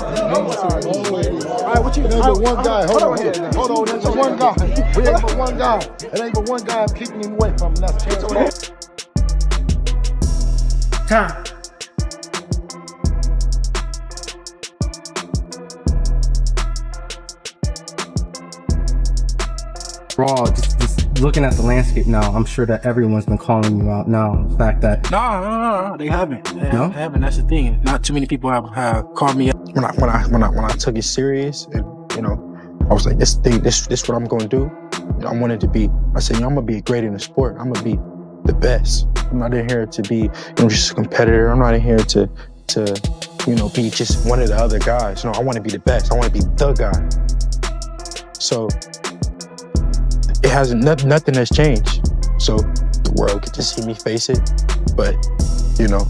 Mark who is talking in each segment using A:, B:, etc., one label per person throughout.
A: right, what you? It ain't but one guy. Hold on. There's just one guy. We ain't but one guy. It ain't but one guy keeping him away from nothing.
B: Time.
C: Raw, just looking at the landscape now, I'm sure that everyone's been calling you out now. The fact that
B: No, they haven't. They
C: No?
B: haven't. That's the thing. Not too many people have called me out.
D: When I took it serious, and I was like, this what I'm gonna do. I wanted to be. I said, I'm gonna be great in the sport. I'm gonna be the best. I'm not in here to be, just a competitor. I'm not in here to be just one of the other guys. No, I want to be the best. I want to be the guy. So it hasn't. Nothing has changed. So the world get to see me face it, but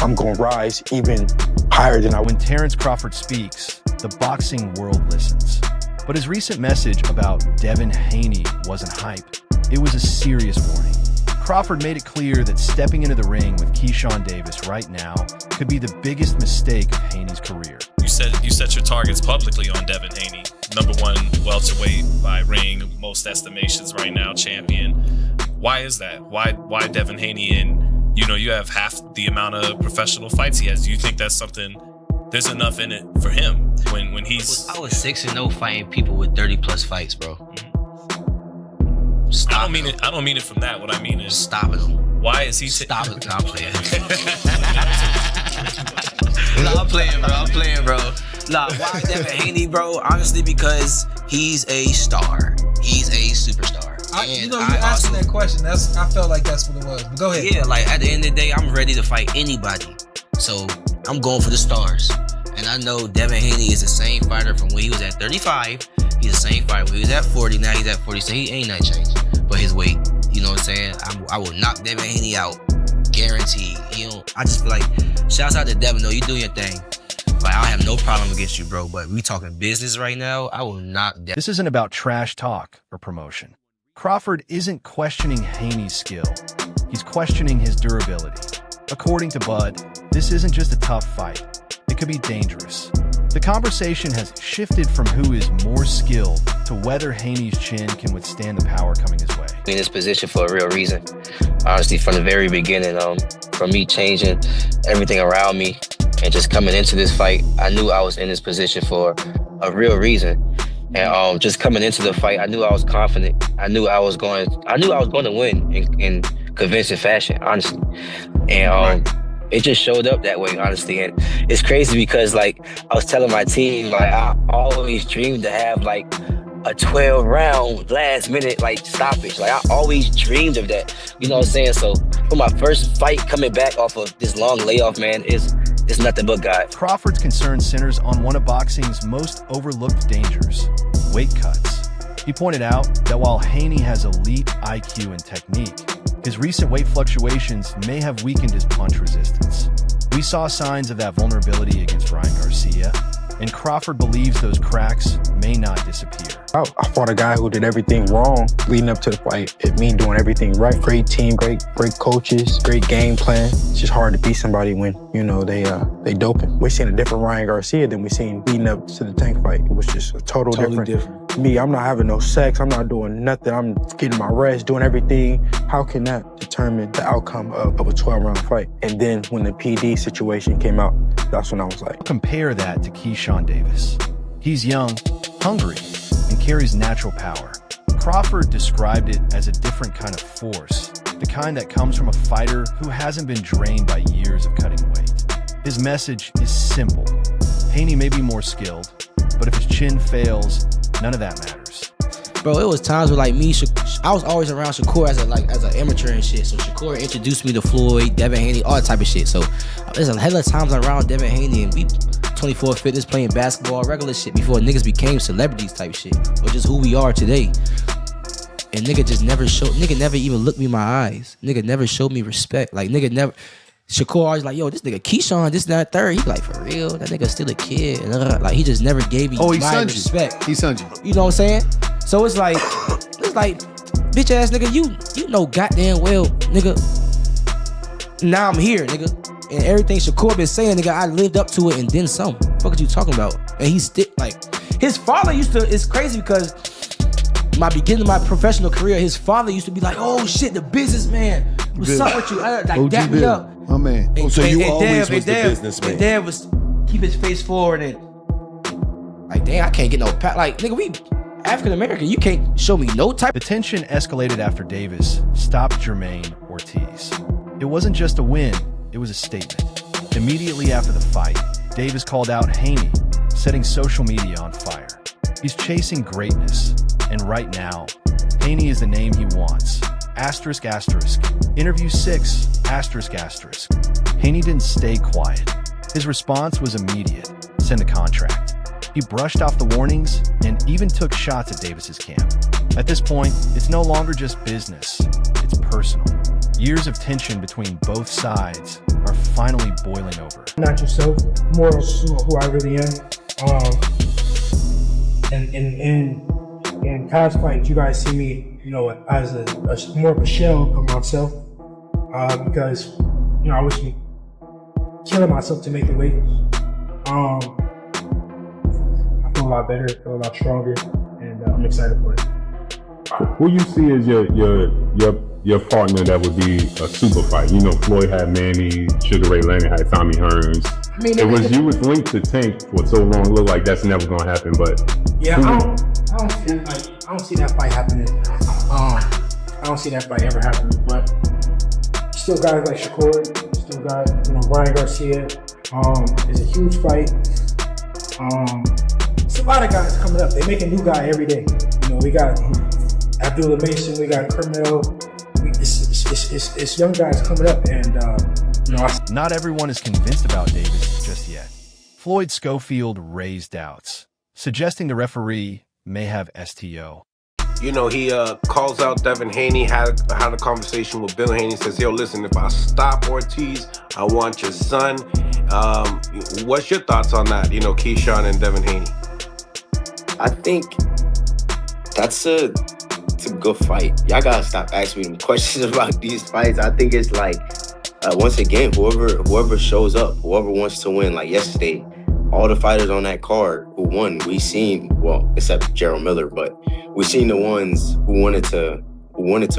D: I'm gonna rise even higher than I.
E: When Terence Crawford speaks, the boxing world listens. But his recent message about Devin Haney wasn't hype. It was a serious warning. Crawford made it clear that stepping into the ring with Keyshawn Davis right now could be the biggest mistake of Haney's career.
F: You set your targets publicly on Devin Haney, #1 welterweight by ring, most estimations right now, champion. Why is that? Why Devin Haney? And you have half the amount of professional fights he has. Do you think that's something? There's enough in it for him when he's.
G: I was 6-0 fighting people with 30+ fights, bro.
F: I don't mean it from that. What I mean is
G: stopping him.
F: Why is he
G: stop it? No, I'm playing. I'm playing, bro. Nah, why Devin Haney, bro? Honestly, because he's a star. He's a superstar.
H: You asking that question. I felt like that's what it was. But go ahead.
G: Yeah, like at the end of the day, I'm ready to fight anybody. So I'm going for the stars. And I know Devin Haney is the same fighter from when he was at 35. He's the same fighter when he was at 40. Now he's at 40. So he ain't not changed. But his weight, you know what I'm saying? I will knock Devin Haney out. Guaranteed. I just feel like, shouts out to Devin, though. You do your thing. Like, I have no problem against you, bro. But we talking business right now. I will knock Devin.
E: This isn't about trash talk or promotion. Crawford isn't questioning Haney's skill. He's questioning his durability. According to Bud, this isn't just a tough fight. It could be dangerous. The conversation has shifted from who is more skilled to whether Haney's chin can withstand the power coming his way.
G: In this position for a real reason. Honestly, from the very beginning, from me changing everything around me and just coming into this fight, I knew I was in this position for a real reason. And just coming into the fight, I knew I was confident. I knew I was going to win in convincing fashion, honestly. And it just showed up that way, honestly. And it's crazy because, like, I was telling my team, like, I always dreamed to have, like, a 12-round last-minute, like, stoppage. Like, I always dreamed of that. You know what I'm saying? So, for my first fight coming back off of this long layoff, man, it's nothing but God.
E: Crawford's concern centers on one of boxing's most overlooked dangers, weight cuts. He pointed out that while Haney has elite IQ and technique, his recent weight fluctuations may have weakened his punch resistance. We saw signs of that vulnerability against Ryan Garcia, and Crawford believes those cracks may not disappear.
D: I fought a guy who did everything wrong leading up to the fight. It mean doing everything right. Great team, great coaches, great game plan. It's just hard to beat somebody when, they doping. We're seeing a different Ryan Garcia than we seen leading up to the Tank fight. It was just a totally different. Me, I'm not having no sex. I'm not doing nothing. I'm getting my rest, doing everything. How can that determine the outcome of a 12-round fight? And then when the PD situation came out, that's when I was like.
E: Compare that to Keyshawn Davis. He's young, hungry, and carries natural power. Crawford described it as a different kind of force, the kind that comes from a fighter who hasn't been drained by years of cutting weight. His message is simple. Haney may be more skilled, but if his chin fails, none of that matters.
G: Bro, it was times where, like, I was always around Shakur as an amateur and shit. So Shakur introduced me to Floyd, Devin Haney, all that type of shit. So there's a hell of times around Devin Haney, and we 24 fitness, playing basketball, regular shit before niggas became celebrities type shit, or just who we are today. And nigga never even looked me in my eyes. Nigga never showed me respect. Like, nigga never. Shakur always like, yo, this nigga Keyshawn, this, that, third. He like, for real? That nigga still a kid. And like, he just never gave me my respect.
A: He sunned you.
G: You know what I'm saying? So it's like, bitch ass nigga, you know goddamn well, nigga. Now I'm here, nigga. And everything Shakur been saying, nigga, I lived up to it and then some.
I: fuck are you talking about? And he's still like, his father used to, it's crazy because my beginning of my professional career, his father used to be like, oh shit, the businessman. What's up with you? Like, dap me up.
A: My man.
J: Oh, so you always was the businessman.
I: And Dad was keep his face forward and like, dang, I can't get no pat. Like, nigga, we African American. You can't show me no type.
E: The tension escalated after Davis stopped Jermaine Ortiz. It wasn't just a win, it was a statement. Immediately after the fight, Davis called out Haney, setting social media on fire. He's chasing greatness, and right now, Haney is the name he wants. Asterisk, asterisk. Interview 6, asterisk, asterisk. Haney didn't stay quiet. His response was immediate. Send the contract. He brushed off the warnings and even took shots at Davis's camp. At this point, it's no longer just business, it's personal. Years of tension between both sides are finally boiling over.
B: Not yourself, more of who I really am. In past fights, you guys see me, you know, as a more of a shell of myself, because, you know, I was killing myself to make the weight. I feel a lot better, feel a lot stronger, and I'm excited for it.
K: Who you see as your partner that would be a super fight? You know, Floyd had Manny, Sugar Ray Leonard had Tommy Hearns.
B: I mean,
K: you was linked to Tank for so long. It looked like that's never gonna happen. But
B: yeah, I don't see that fight happening. I don't see that fight ever happening. But still guys like Shakur, still got, you know, Ryan Garcia. It's a huge fight. It's a lot of guys coming up. They make a new guy every day. You know, we got Abdullah Mason, we got Carmel. It's young guys coming up, and you know.
E: Not everyone is convinced about Davis just yet. Floyd Schofield raised doubts, suggesting the referee may have STO.
J: You know, he calls out Devin Haney, had a conversation with Bill Haney, says, yo, listen, if I stop Ortiz, I want your son. What's your thoughts on that, you know, Keyshawn and Devin Haney?
G: I think it's a good fight. Y'all gotta stop asking me them questions about these fights. I think it's like, once again, whoever shows up, whoever wants to win, like yesterday, all the fighters on that card who won, we seen, well, except Gerald Miller, but we seen the ones who wanted to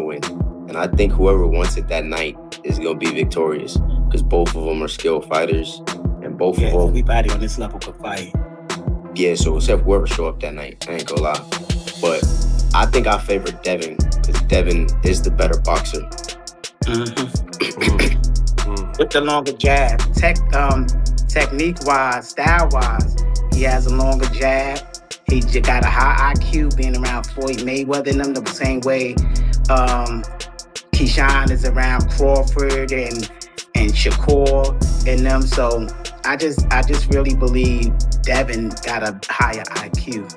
G: win. And I think whoever wants it that night is gonna be victorious, because both of them are skilled fighters, and both of them.
L: Everybody on this level could fight.
G: Yeah, so except whoever show up that night, I ain't gonna lie. But I think I favor Devin, because Devin is the better boxer.
L: With the longer jab, technique-wise, style-wise, he has a longer jab. He just got a high IQ, being around Floyd Mayweather and them the same way. Keyshawn is around Crawford and Shakur and them. So I just really believe Devin got a higher IQ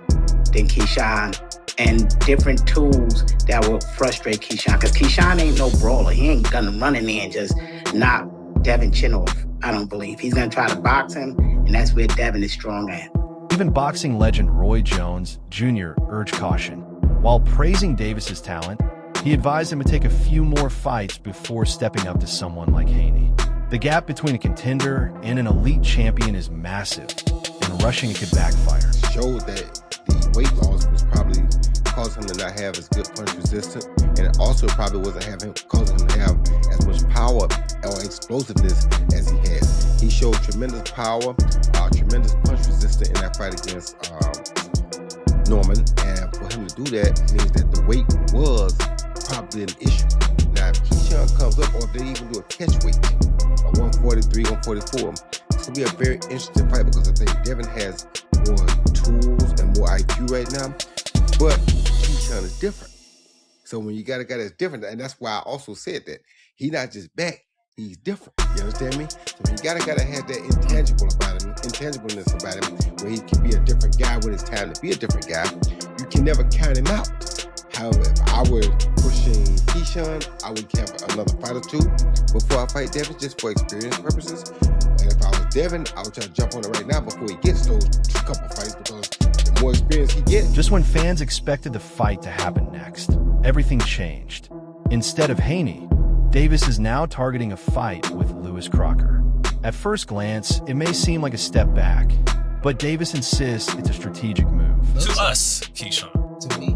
L: than Keyshawn, and different tools that will frustrate Keyshawn. Because Keyshawn ain't no brawler. He ain't gonna run in there and just knock Devin chin off. I don't believe. He's gonna try to box him, and that's where Devin is strong at.
E: Even boxing legend Roy Jones Jr. urged caution. While praising Davis's talent, he advised him to take a few more fights before stepping up to someone like Haney. The gap between a contender and an elite champion is massive, and rushing it could backfire.
M: Showed that the weight loss was probably causing him to not have as good punch resistance, and it also probably wasn't causing him to have as much power or explosiveness as he had. He showed tremendous power, tremendous punch resistance in that fight against Norman, and for him to do that means that the weight was probably an issue. Now, if Keyshawn comes up, or if they even do a catch weight, a 143, 144, it's going to be a very interesting fight, because I think Devin has more tools and more IQ right now, but Keyshawn is different. So when you got a guy that's different, and that's why I also said that he's not just back, he's different. You understand me? So you got to have that intangibleness about him, where he can be a different guy when it's time to be a different guy. You can never count him out. However, if I were pushing Keyshawn, I would have another fight or two before I fight Devin, just for experience purposes. And if I was Devin, I would try to jump on it right now before he gets those couple fights, because the more experience he gets.
E: Just when fans expected the fight to happen next, everything changed. Instead of Haney, Davis is now targeting a fight with Lewis Crocker. At first glance, it may seem like a step back, but Davis insists it's a strategic move.
F: To us, Keyshawn.
H: To me.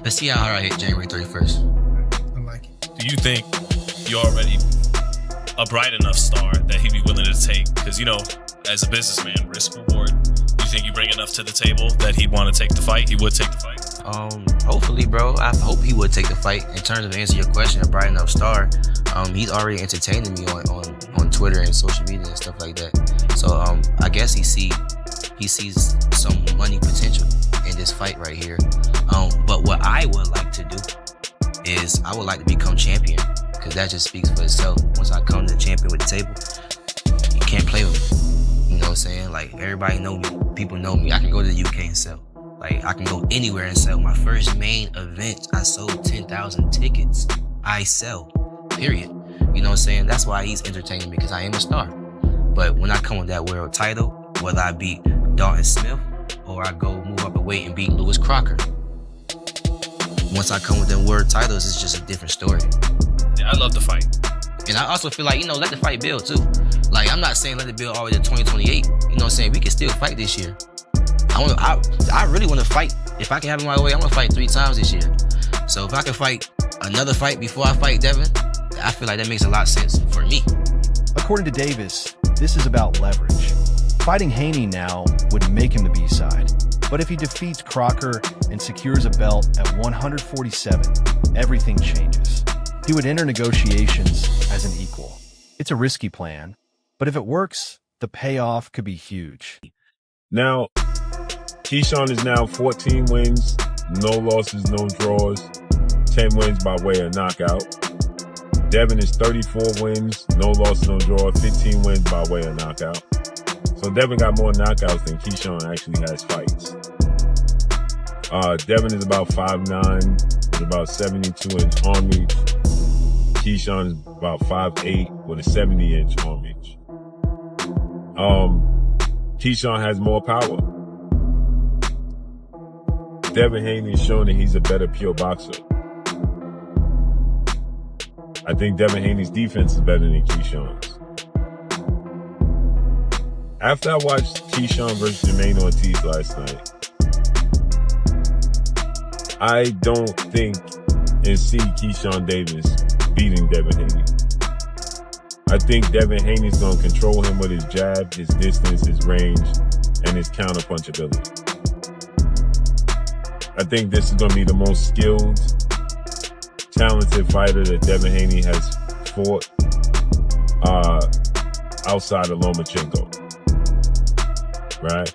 I: Let's see how hard I hit January 31st.
H: I like it.
F: Do you think you're already a bright enough star that he'd be willing to take? Because, you know, as a businessman, risk reward, you think you bring enough to the table that he'd want to take the fight? He would take the fight?
I: Hopefully, bro. I hope he would take the fight. In terms of answering your question, a bright enough star, he's already entertaining me on Twitter and social media and stuff like that. So I guess he sees some money potential in this fight right here. But what I would like to do is I would like to become champion, because that just speaks for itself. Once I come to the champion with the table, you can't play with me. You know what I'm saying? Like, everybody know me. People know me. I can go to the UK and sell. Like, I can go anywhere and sell. My first main event, I sold 10,000 tickets. I sell, period. You know what I'm saying? That's why he's entertaining me, because I am a star. But when I come with that world title, whether I beat Dalton Smith or I go move up a weight and beat Lewis Crocker, once I come with them world titles, it's just a different story.
F: Yeah, I love the fight.
I: And I also feel like, let the fight build too. Like, I'm not saying let it build all the way to 2028. You know what I'm saying? We can still fight this year. I really want to fight. If I can have it my way, I'm going to fight 3 times this year. So if I can fight another fight before I fight Devin, I feel like that makes a lot of sense for me.
E: According to Davis, this is about leverage. Fighting Haney now would make him the B-side. But if he defeats Crocker and secures a belt at 147, everything changes. He would enter negotiations as an equal. It's a risky plan, but if it works, the payoff could be huge.
K: Now, Keyshawn is now 14 wins, no losses, no draws, 10 wins by way of knockout. Devin is 34 wins, no losses, no draws, 15 wins by way of knockout. So Devin got more knockouts than Keyshawn actually has fights. Devin is about 5'9", with about 72-inch arm reach. Keyshawn is about 5'8", with a 70-inch arm reach. Keyshawn has more power. Devin Haney has shown that he's a better pure boxer. I think Devin Haney's defense is better than Keyshawn's. After I watched Keyshawn versus Jermaine Ortiz last night, I don't think and see Keyshawn Davis beating Devin Haney. I think Devin Haney's going to control him with his jab, his distance, his range, and his counterpunch ability. I think this is going to be the most skilled, talented fighter that Devin Haney has fought outside of Lomachenko. Right?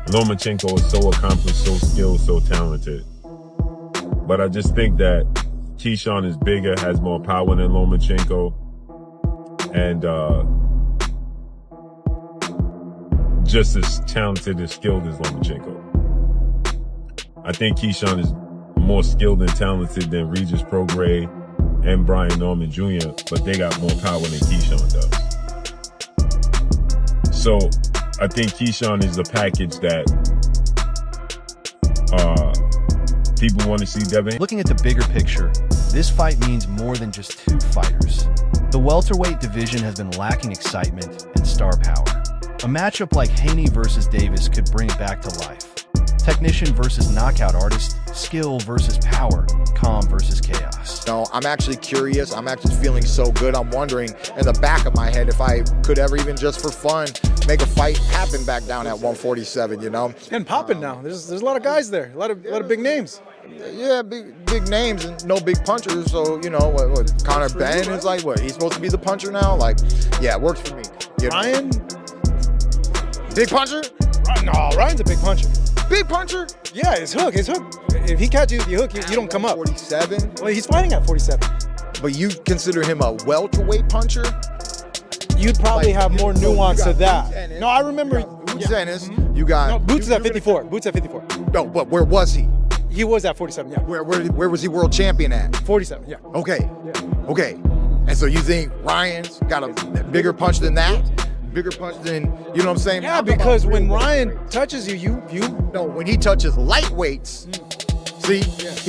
K: Lomachenko is so accomplished, so skilled, so talented. But I just think that Keyshawn is bigger, has more power than Lomachenko, and just as talented and skilled as Lomachenko. I think Keyshawn is more skilled and talented than Regis Prograis and Brian Norman Jr., but they got more power than Keyshawn does. So I think Keyshawn is the package that people want to see Devin.
E: Looking at the bigger picture, this fight means more than just 2 fighters. The welterweight division has been lacking excitement and star power. A matchup like Haney versus Davis could bring it back to life. Technician versus knockout artist, skill versus power, calm versus chaos.
N: No, I'm actually curious. I'm actually feeling so good. I'm wondering in the back of my head if I could ever, even just for fun, make a fight happen back down at 147, you know?
O: And popping now. There's a lot of guys there, a lot of big names.
N: Yeah, big names and no big punchers. So, you know, what Conor Ben is like, what, he's supposed to be the puncher now? Like, yeah, it works for me. You know?
O: Ryan?
N: Big puncher?
O: No, Ryan's a big puncher.
N: Big puncher?
O: Yeah, his hook. If he catches you with the hook, you don't come up.
N: 47?
O: Well, he's fighting at 47.
N: But you consider him a welterweight puncher?
O: You'd probably have more nuance to that. No, I remember.
N: Boots Ennis. You got.
O: No, Boots is at 54. Boots at 54.
N: No, but where was he?
O: He was at 47, yeah.
N: Where was he world champion at?
O: 47, yeah.
N: Okay. Okay. And so you think Ryan's got a bigger punch than that? Bigger punch than, you know what I'm saying?
O: Yeah, because when Ryan touches you.
N: No, when he touches lightweights, see,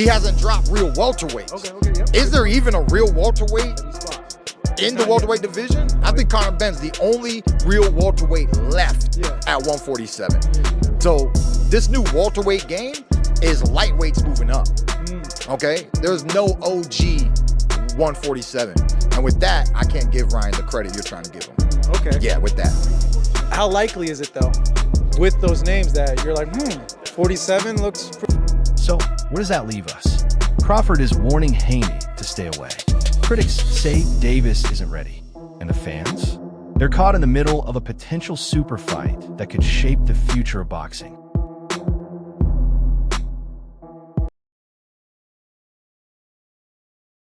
N: he hasn't dropped real welterweights.
O: Okay, yeah.
N: Is there even a real welterweight? in the welterweight division, I think Conor Benn's the only real welterweight left at 147. So this new welterweight game is lightweights moving up. Okay? There's no OG 147. And with that, I can't give Ryan the credit you're trying to give him.
O: Okay.
N: Yeah, with that.
O: How likely is it, though, with those names that you're like, 47 looks pretty.
E: So, where does that leave us? Crawford is warning Haney to stay away. Critics say Davis isn't ready. And the fans? They're caught in the middle of a potential super fight that could shape the future of boxing.